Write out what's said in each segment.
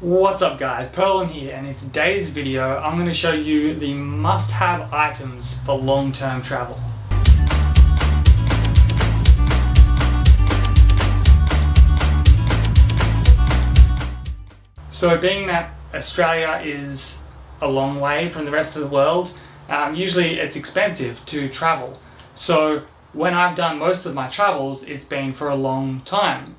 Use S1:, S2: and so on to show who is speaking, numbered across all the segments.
S1: What's up guys, Perlin here, and in today's video I'm going to show you the must-have items for long-term travel. So being that Australia is a long way from the rest of the world, usually it's expensive to travel. So when I've done most of my travels, it's been for a long time,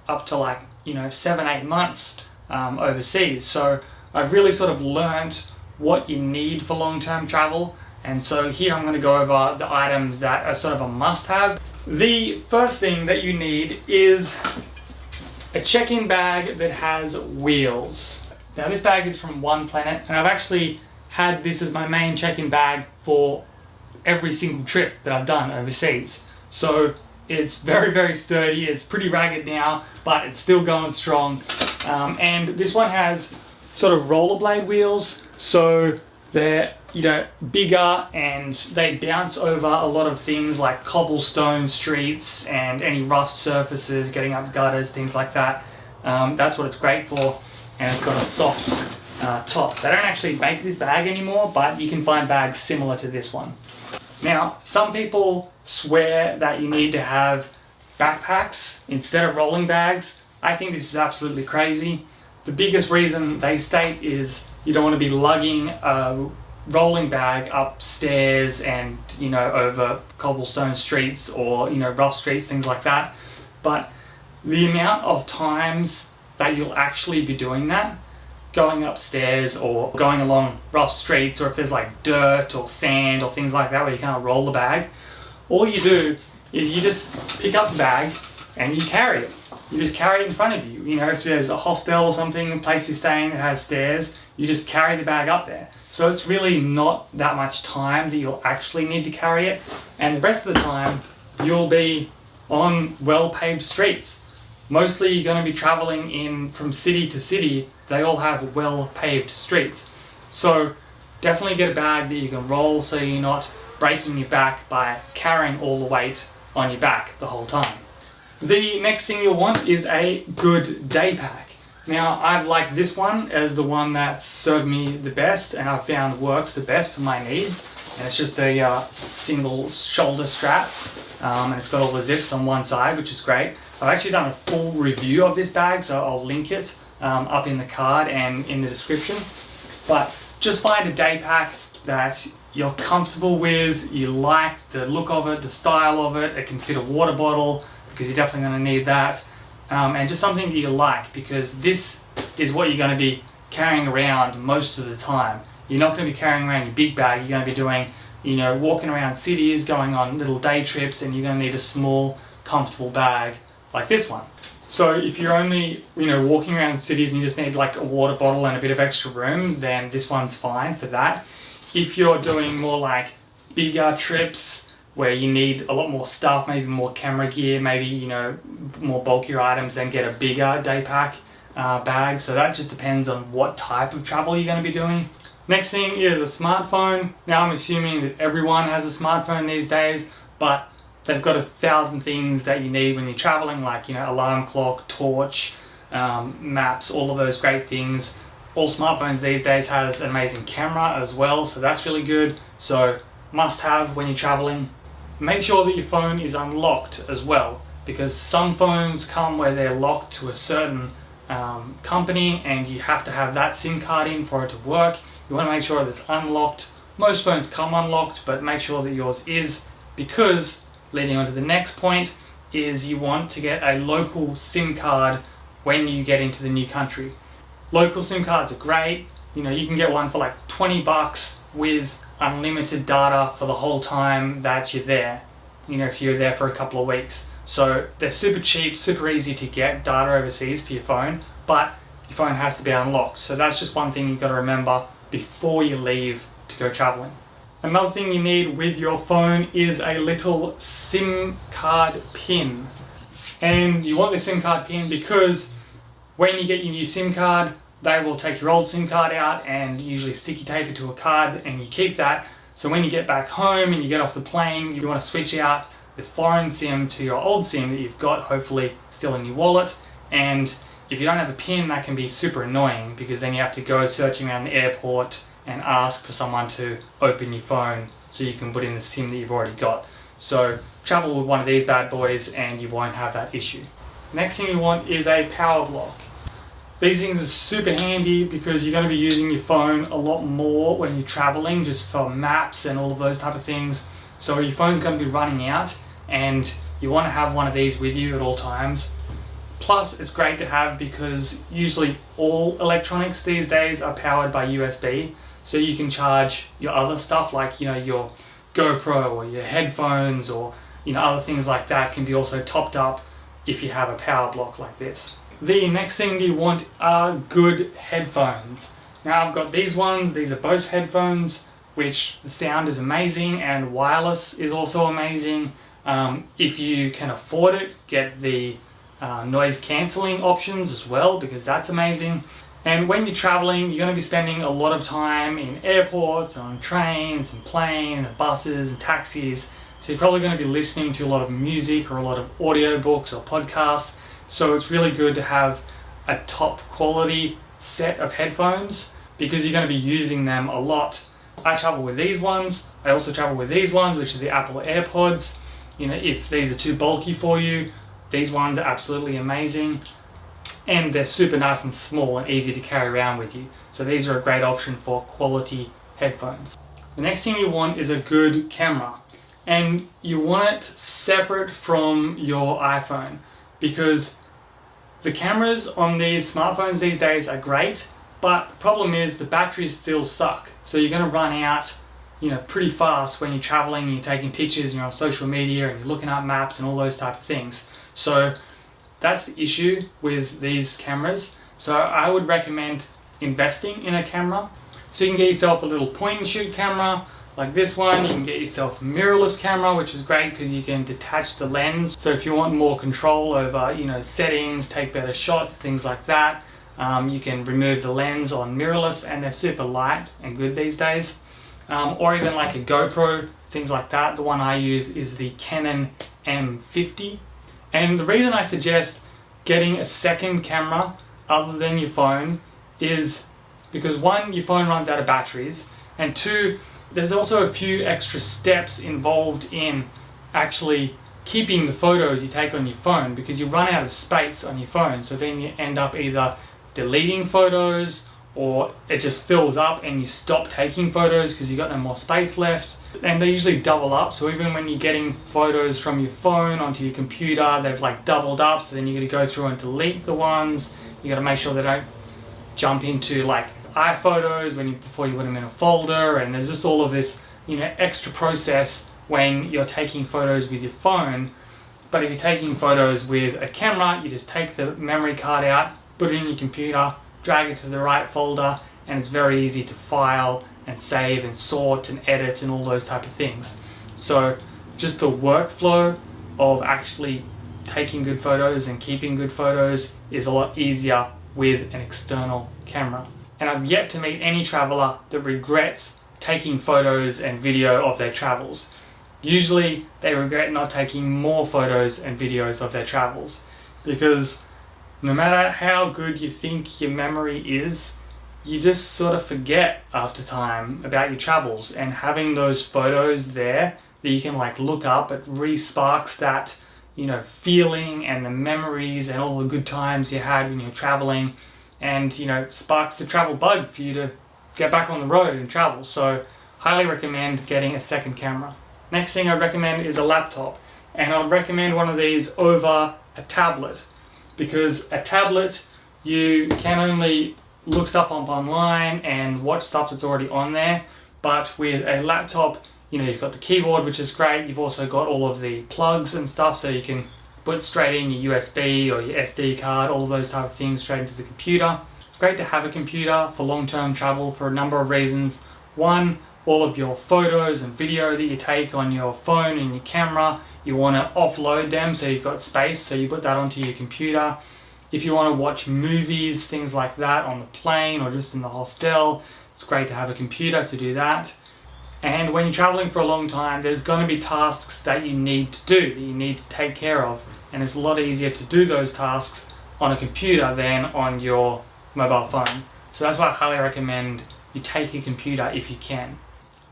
S1: up to 7-8 months overseas. So I've really sort of learnt what you need for long-term travel, and so here I'm going to go over the items that are sort of a must-have. The first thing that you need is a check-in bag that has wheels. Now this bag is from One Planet, and I've actually had this as my main check-in bag for every single trip that I've done overseas. So it's very sturdy. It's pretty ragged now, but it's still going strong. And this one has sort of rollerblade wheels, so they're bigger and they bounce over a lot of things like cobblestone streets and any rough surfaces, getting up gutters, things like that. That's what it's great for, and it's got a soft top. They don't actually make this bag anymore, but you can find bags similar to this one. Now, some people swear that you need to have backpacks instead of rolling bags. I think this is absolutely crazy. The biggest reason they state is you don't want to be lugging a rolling bag upstairs and over cobblestone streets or rough streets, things like that. But the amount of times that you'll actually be doing that, going upstairs or going along rough streets, or if there's like dirt or sand or things like that where you can't roll the bag, all you do is you just pick up the bag and you carry it. You just carry it in front of you. If there's a hostel or something, a place you're staying that has stairs, you just carry the bag up there. So it's really not that much time that you'll actually need to carry it, and the rest of the time you'll be on well-paved streets. Mostly you're going to be traveling from city to city. They all have well-paved streets. So definitely get a bag that you can roll so you're not breaking your back by carrying all the weight on your back the whole time. The next thing you'll want is a good day pack. Now, I've liked this one as the one that's served me the best and I've found works the best for my needs. And it's just a single shoulder strap, and it's got all the zips on one side, which is great. I've actually done a full review of this bag, so I'll link it up in the card and in the description. But just find a day pack that you're comfortable with, you like the look of it, the style of it. It can fit a water bottle, because you're definitely going to need that. And just something that you like, because this is what you're going to be carrying around most of the time. You're not going to be carrying around your big bag. You're going to be doing, walking around cities, going on little day trips, and you're going to need a small, comfortable bag like this one. So if you're only, walking around cities and you just need like a water bottle and a bit of extra room, then this one's fine for that. If you're doing more like bigger trips where you need a lot more stuff, maybe more camera gear, maybe, more bulkier items, then get a bigger day pack bag. So that just depends on what type of travel you're going to be doing. Next thing is a smartphone. Now I'm assuming that everyone has a smartphone these days, but they've got 1,000 things that you need when you're traveling, like alarm clock, torch, maps, all of those great things. All smartphones these days has an amazing camera as well, so that's really good. So must have when you're traveling. Make sure that your phone is unlocked as well, because some phones come where they're locked to a certain company and you have to have that SIM card in for it to work. You want to make sure that it's unlocked. Most phones come unlocked, but make sure that yours is, because leading on to the next point is you want to get a local SIM card when you get into the new country. Local SIM cards are great. You can get one for like 20 bucks with unlimited data for the whole time that you're there, if you're there for a couple of weeks. So they're super cheap, super easy to get data overseas for your phone, but your phone has to be unlocked. So that's just one thing you've got to remember before you leave to go traveling. Another thing you need with your phone is a little SIM card pin. And you want the SIM card pin because when you get your new SIM card, they will take your old SIM card out and usually sticky tape it to a card, and you keep that. So when you get back home and you get off the plane, you want to switch out the foreign SIM to your old SIM that you've got, hopefully still in your wallet, and if you don't have a PIN, that can be super annoying because then you have to go searching around the airport and ask for someone to open your phone so you can put in the SIM that you've already got. So travel with one of these bad boys and you won't have that issue. Next thing you want is a power block. These things are super handy because you're going to be using your phone a lot more when you're traveling, just for maps and all of those type of things. So your phone's going to be running out and you want to have one of these with you at all times. Plus, it's great to have because usually all electronics these days are powered by USB. So you can charge your other stuff like, your GoPro or your headphones or, other things like that can be also topped up if you have a power block like this. The next thing you want are good headphones. Now I've got these ones, these are Bose headphones, which the sound is amazing and wireless is also amazing. If you can afford it, get the noise cancelling options as well because that's amazing. And when you're traveling, you're going to be spending a lot of time in airports, on trains and planes and buses and taxis. So you're probably going to be listening to a lot of music or a lot of audiobooks or podcasts. So it's really good to have a top quality set of headphones because you're going to be using them a lot. I travel with these ones. I also travel with these ones, which are the Apple AirPods. If these are too bulky for you, these ones are absolutely amazing. And they're super nice and small and easy to carry around with you. So these are a great option for quality headphones. The next thing you want is a good camera. And you want it separate from your iPhone because the cameras on these smartphones these days are great, but the problem is the batteries still suck. So you're going to run out pretty fast when you're traveling, you're taking pictures, and you're on social media and you're looking at maps and all those type of things. So that's the issue with these cameras. So I would recommend investing in a camera. So you can get yourself a little point and shoot camera like this one. You can get yourself a mirrorless camera, which is great because you can detach the lens. So if you want more control over, settings, take better shots, things like that, you can remove the lens on mirrorless and they're super light and good these days. Or even like a GoPro, things like that. The one I use is the Canon M50. And the reason I suggest getting a second camera other than your phone is because one, your phone runs out of batteries, and two, there's also a few extra steps involved in actually keeping the photos you take on your phone because you run out of space on your phone. So then you end up either deleting photos or it just fills up and you stop taking photos because you've got no more space left. And they usually double up, so even when you're getting photos from your phone onto your computer, they've like doubled up, so then you got to go through and delete the ones. You got to make sure they don't jump into like iPhotos before you put them in a folder, and there's just all of this extra process when you're taking photos with your phone. But if you're taking photos with a camera, you just take the memory card out, put it in your computer, drag it to the right folder, and it's very easy to file and save and sort and edit and all those type of things. So just the workflow of actually taking good photos and keeping good photos is a lot easier with an external camera. And I've yet to meet any traveler that regrets taking photos and video of their travels. Usually they regret not taking more photos and videos of their travels because no matter how good you think your memory is, you just sort of forget after time about your travels, and having those photos there that you can like look up, it re-sparks that feeling and the memories and all the good times you had when you're traveling, and sparks the travel bug for you to get back on the road and travel. So highly recommend getting a second camera. Next thing I recommend is a laptop, and I'd recommend one of these over a tablet because a tablet you can only look stuff up online and watch stuff that's already on there, but with a laptop you've got the keyboard, which is great. You've also got all of the plugs and stuff, so you can put straight in your USB or your SD card, all of those type of things straight into the computer. It's great to have a computer for long-term travel for a number of reasons. One, all of your photos and video that you take on your phone and your camera, you want to offload them so you've got space, so you put that onto your computer. If you want to watch movies, things like that on the plane or just in the hostel, it's great to have a computer to do that. And when you're traveling for a long time, there's going to be tasks that you need to do, that you need to take care of. And it's a lot easier to do those tasks on a computer than on your mobile phone. So that's why I highly recommend you take a computer if you can.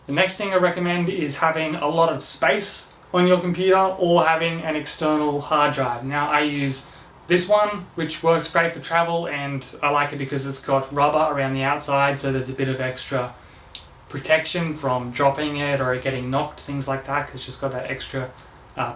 S1: The next thing I recommend is having a lot of space on your computer or having an external hard drive. Now I use this one, which works great for travel, and I like it because it's got rubber around the outside, so there's a bit of extra protection from dropping it or it getting knocked, things like that, because it's just got that extra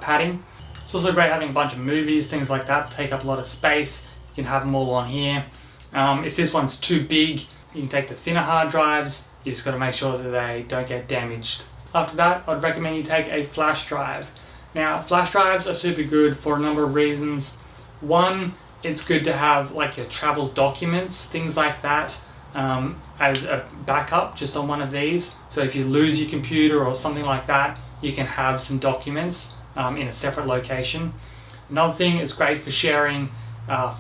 S1: padding. It's also great having a bunch of movies, things like that, take up a lot of space. You can have them all on here. If this one's too big, you can take the thinner hard drives. You just got to make sure that they don't get damaged. After that, I'd recommend you take a flash drive. Now, flash drives are super good for a number of reasons. One, it's good to have like your travel documents, things like that, as a backup just on one of these. So if you lose your computer or something like that, you can have some documents in a separate location. Another thing, it's great for sharing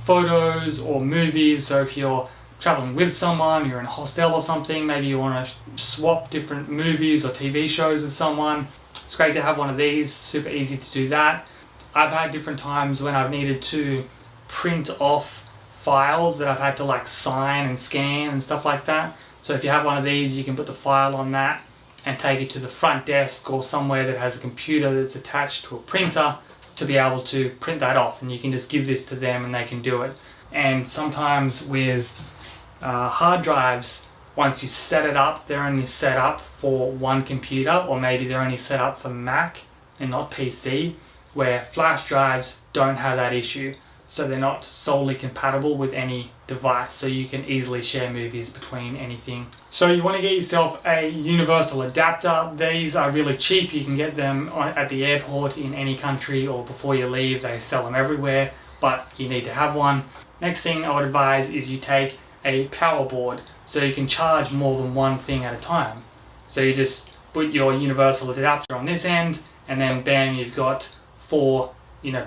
S1: photos or movies. So if you're traveling with someone, you're in a hostel or something, maybe you want to swap different movies or TV shows with someone, it's great to have one of these. Super easy to do that. I've had different times when I've needed to print off files that I've had to like sign and scan and stuff like that. So if you have one of these, you can put the file on that and take it to the front desk or somewhere that has a computer that's attached to a printer to be able to print that off, and you can just give this to them and they can do it. And sometimes with hard drives, once you set it up, they're only set up for one computer, or maybe they're only set up for Mac and not PC, where flash drives don't have that issue. So they're not solely compatible with any device, so you can easily share movies between anything. So you want to get yourself a universal adapter. These are really cheap. You can get them at the airport in any country, or before you leave. They sell them everywhere, but you need to have one. Next thing I would advise is you take a power board, so you can charge more than one thing at a time. So you just put your universal adapter on this end, and then bam, you've got 4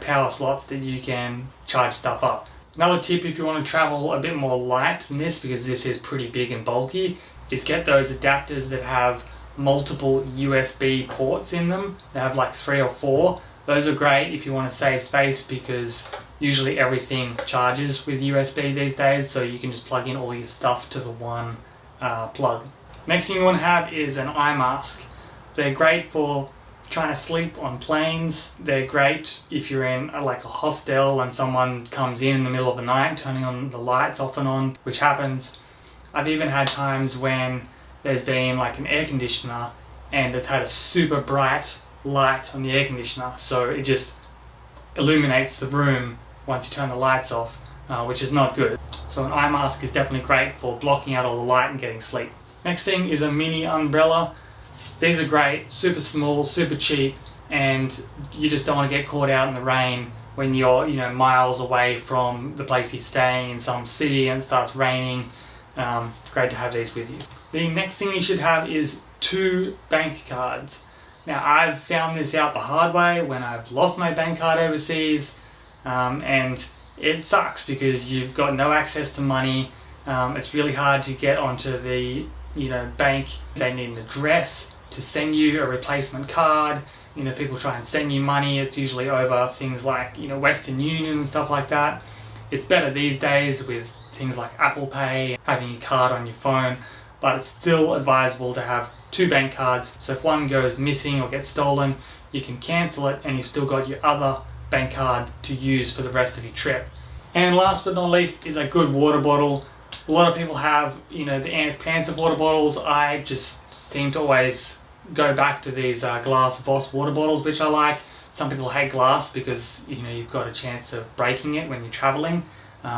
S1: power slots that you can charge stuff up. Another tip, if you want to travel a bit more light than this, because this is pretty big and bulky, is get those adapters that have multiple USB ports in them. They have like 3 or 4. Those are great if you want to save space, because usually everything charges with USB these days, so you can just plug in all your stuff to the one plug. Next thing you want to have is an eye mask. They're great for trying to sleep on planes. They're great if you're in like a hostel and someone comes in the middle of the night turning on the lights off and on, which happens. I've even had times when there's been like an air conditioner and it's had a super bright light on the air conditioner, so it just illuminates the room once you turn the lights off, which is not good. So an eye mask is definitely great for blocking out all the light and getting sleep. Next thing is a mini umbrella. These are great, super small, super cheap, and you just don't want to get caught out in the rain when you're miles away from the place you're staying in some city and it starts raining. Great to have these with you. The next thing you should have is 2 bank cards. Now I've found this out the hard way when I've lost my bank card overseas, and it sucks because you've got no access to money. It's really hard to get onto the bank. They need an address to send you a replacement card. People try and send you money. It's usually over things like Western Union and stuff like that. It's better these days with things like Apple Pay, having your card on your phone, but it's still advisable to have 2 bank cards, so if one goes missing or gets stolen, you can cancel it and you've still got your other bank card to use for the rest of your trip. And last but not least is a good water bottle. A lot of people have the Ants Pants of water bottles. I just seem to always go back to these glass Voss water bottles, which I like. Some people hate glass because you've got a chance of breaking it when you're traveling,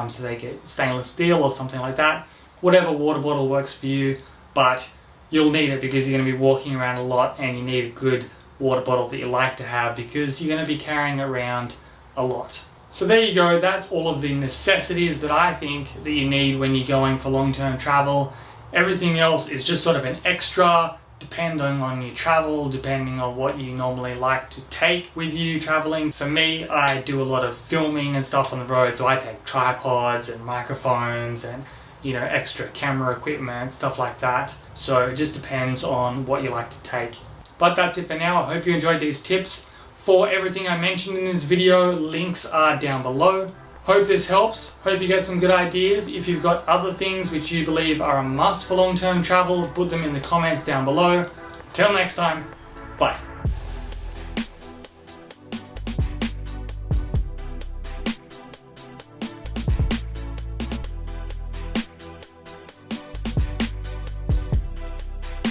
S1: so they get stainless steel or something like that. Whatever water bottle works for you, but you'll need it because you're going to be walking around a lot, and you need a good water bottle that you like to have because you're going to be carrying it around a lot. So there you go, that's all of the necessities that I think that you need when you're going for long-term travel. Everything else is just sort of an extra, depending on your travel, depending on what you normally like to take with you traveling. For me, I do a lot of filming and stuff on the road, so I take tripods and microphones and extra camera equipment, stuff like that. So it just depends on what you like to take. But that's it for now. I hope you enjoyed these tips. For everything I mentioned in this video, links are down below. Hope Hope this helps. Hope you get some good ideas. If you've got other things which you believe are a must for long-term travel, put them in the comments down below. Till next time, bye.